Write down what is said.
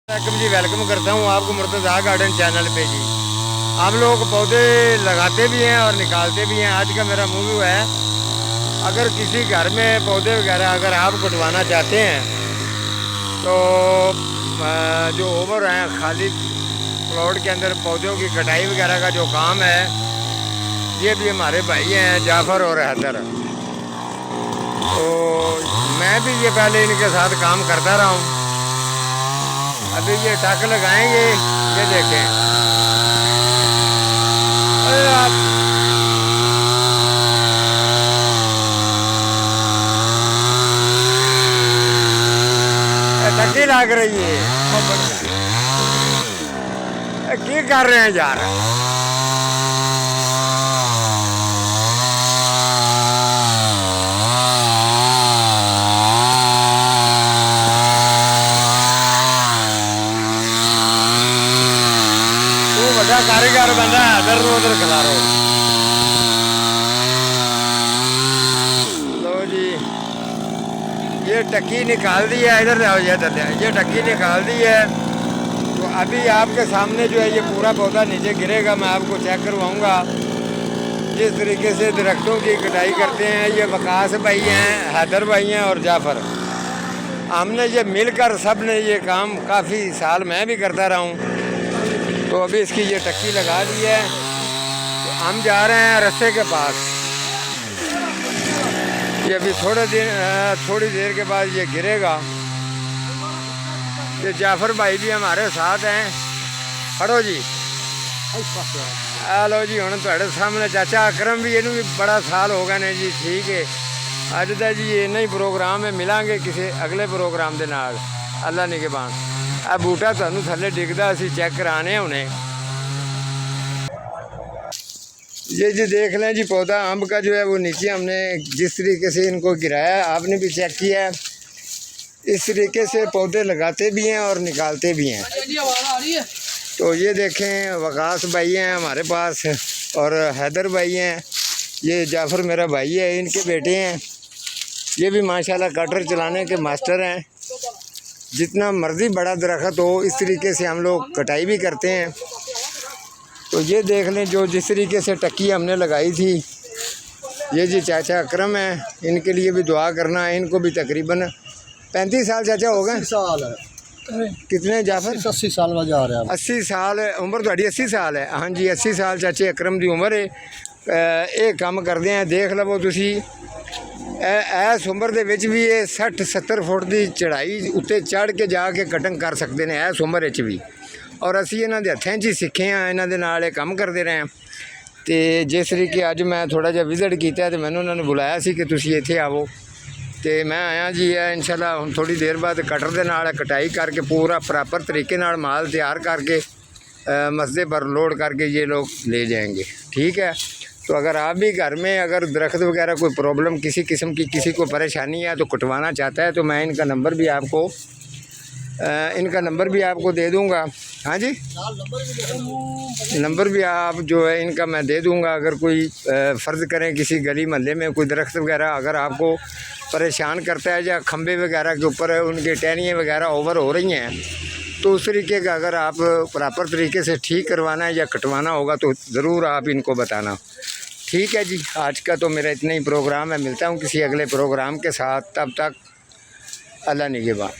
जी welcome करता हूँ आपको मुर्तज़ा गार्डन चैनल पे जी। हम लोग पौधे लगाते भी हैं और निकालते भी हैं। आज का मेरा मूवी है, अगर किसी घर में पौधे वगैरह अगर आप कटवाना चाहते हैं तो जो ओवर हैं खाली प्लॉट के अंदर पौधों की कटाई वगैरह का जो काम है, ये भी हमारे भाई हैं जाफ़र और हैदर। तो मैं भी ये पहले इनके साथ काम करता रहा हूँ। अभी ये टक लगाएंगे, ये देखें। अरे आप टक्की लग रही है, क्या कर रहे हैं यार? बड़ा कारीगर बंदा है, इधर उधर खिला रहा हो। लो जी, ये टक्की निकाल दी है, इधर आओ, ये टक्की निकाल दी है। तो अभी आपके सामने जो है ये पूरा पौधा नीचे गिरेगा, मैं आपको चेक करवाऊंगा। जिस तरीके से दरख्तों की कटाई करते हैं ये वकास भाई हैं, हैदर भाई हैं और जाफ़र। हमने ये मिलकर सब ने ये काम काफ़ी साल मैं भी करता रहा हूँ। तो अभी इसकी ये टक्की लगा दी है, तो हम जा रहे हैं रास्ते के पास। ये अभी थोड़ी देर के बाद ये गिरेगा। ये जाफ़र भाई भी हमारे साथ हैं। खड़ो जी, हेलो जी। हुण तुहाडे सामने चाचा अकरम भी, इनू भी बड़ा साल हो गए ने जी। ठीक है, अज दा जी इन्ना ही प्रोग्राम है। मिलांगे किसी अगले प्रोग्राम के नाल, अल्लाह निगहबान। आ बूटा तुहानू थले डिगदा, असीं चेक कराने हुणे। ये जी देख लें जी, पौधा अम्ब का जो है वो नीचे हमने जिस तरीके से इनको गिराया, आपने भी चेक किया है। इस तरीके से पौधे लगाते भी हैं और निकालते भी हैं। तो ये देखें, वकास भाई हैं हमारे पास और हैदर भाई हैं। ये जाफ़र मेरा भाई है, इनके बेटे हैं। ये भी माशाल्लाह कटर चलाने के मास्टर हैं। जितना मर्जी बड़ा दरख्त हो, इस तरीके से हम लोग कटाई भी करते हैं। तो ये देख लें, जो जिस तरीके से टक्की हमने लगाई थी। ये जी चाचा अकरम है, इनके लिए भी दुआ करना है। इनको भी तकरीबन 35 साल चाचा हो गए। साल है। कितने जाफ़र? 80 साल में जा रहे हैं। 80 साल उम्र थोड़ी? 80 साल है। हाँ जी, 80 साल चाचे अकरम की उम्र है। ये काम करते हैं, देख लवो तुसी। इस उम्र दे विच भी ये 60-70 फुट की चढ़ाई उत्ते चढ़ के जाके कटिंग कर सकते हैं, इस उम्र भी। और असी इन्हां दे हत्थों 'च ही सीखे हैं, इन्हां दे नाल ये काम करते रहे हैं। तो जिस तरीके अज मैं थोड़ा जिहा विजिट किया तो मैंने उन्होंने बुलाया सी कि तुसी इत्थे आवो, तो मैं आया जी। इंशाल्लाह हुण थोड़ी देर बाद कटर दे नाल कटाई करके पूरा प्रॉपर तरीके नाल माल तैयार करके मसदे पर लोड करके ये लोग ले जाएंगे। ठीक है। तो अगर आप भी घर में अगर दरख्त वगैरह कोई प्रॉब्लम किसी किस्म की, किसी को परेशानी है तो कटवाना चाहता है, तो मैं इनका नंबर भी आपको दे दूंगा। हाँ जी, नंबर भी आप जो है इनका मैं दे दूंगा। अगर कोई फ़र्ज़ करें किसी गली महल्ले में कोई दरख्त वगैरह अगर आपको परेशान करता है, या खंबे वगैरह के ऊपर उनकी टहनियाँ वगैरह ओवर हो रही हैं, तो उस तरीके का अगर आप प्रॉपर तरीके से ठीक करवाना है या कटवाना होगा तो ज़रूर आप इनको बताना। ठीक है जी, आज का तो मेरा इतना ही प्रोग्राम है। मिलता हूँ किसी अगले प्रोग्राम के साथ, तब तक अल्लाह निगहबान।